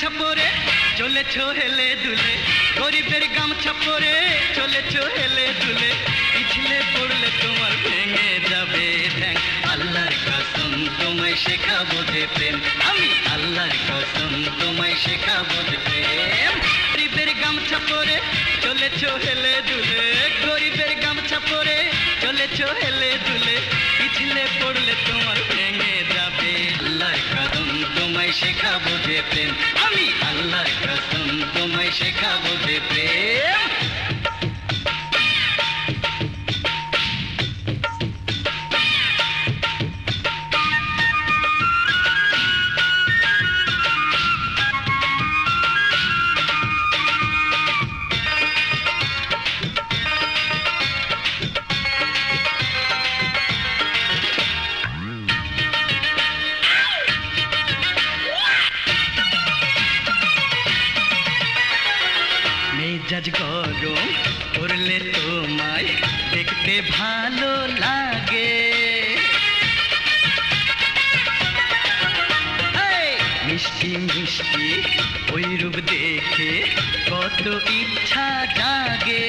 গামছা পরে চলেছো হেলে দুলে, গরিবের গামছা পরে চলেছো হেলে দুলে, পিছলে পড়লে তোমার ভেঙে যাবে ঠ্যাং। আল্লাহর কসম তোমায় শেখাবো যে প্রেম, আমি আল্লাহর কসম তোমায় শেখাবো যে প্রেম। গরিবের গামছা পরে চলেছো হেলে দুলে, গরিবের গামছা পরে চলেছো হেলে দুলে, পিছলে পড়লে তোমার ভেঙে যাবে। আল্লাহর কসম তোমায় শেখাবো যে প্রেম, আমি আল্লাহর কসম তোমায় শেখাবো যে প্রেম। মেজাজ গরম করলে তোমায় দেখতে ভালো লাগে, মিষ্টি মিষ্টি ওই রূপ দেখে কত ইচ্ছা জাগে।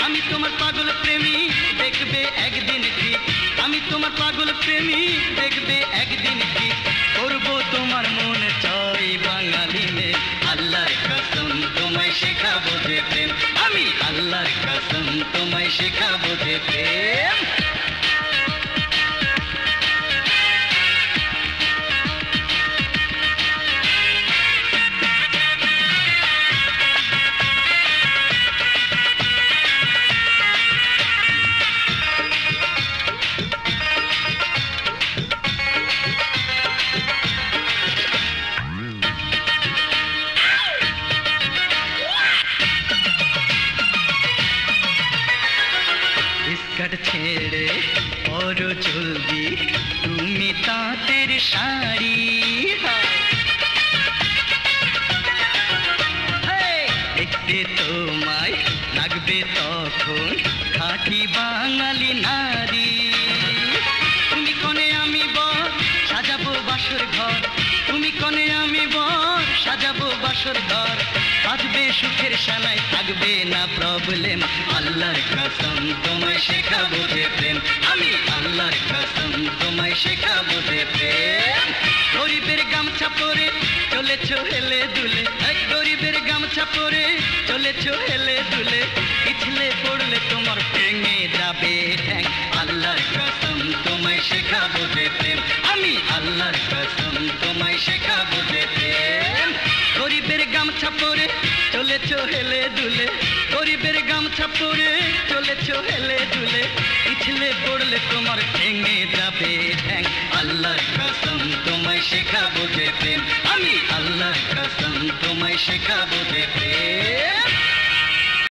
আমি তোমার পাগল প্রেমী দেখবে একদিন ঠিক, আমি তোমার পাগল প্রেমী দেখবে একদিন ঠিক, করবো তোমার মনে চাই বাঙালি মেয়ে। আল্লাহর কসম তোমায় শেখাবো যে প্রেম, আমি আল্লাহর কসম তোমায় শেখাবো যে প্রেম। স্কার্ট ছেড়ে পরো জলদি তুমি তাঁতের শাড়ি, দেখতে তোমায় লাগবে তখন খাঁটি বাঙালি নারী। তুমি কনে আমি বর সাজাবো বাসর ঘর, তুমি কনে আমি বর সাজাবো বাসর ঘর, বাজবে সুখের সানাই থাকবে না প্রবলেম। আল্লাহর কসম তোমায় শেখাবো যে প্রেম, আমি আল্লাহর কসম তোমায় শেখাবো যে প্রেম। গরিবের গামছা পরে চলেছো হেলে দুলে, গরিবের গামছা পরে চলেছো হেলে দুলে, পিছলে পড়লে তোমার ভেঙে যাবে ঠ্যাং। আল্লাহর কসম তোমায় শেখাবো যে প্রেম, আমি আল্লাহর কসম তোমায় শেখাবো যে প্রেম। গরিবের গামছা পরে চলেছো হেলে দুলে, গরিবের গামছা পরে চলেছো হেলে দুলে, পিছলে পড়লে তোমার ভেঙে যাবে ঠ্যাং। আল্লাহর কসম তোমায় শেখাবো যে প্রেম, আমি আল্লাহর কসম তোমায় শেখাবো যে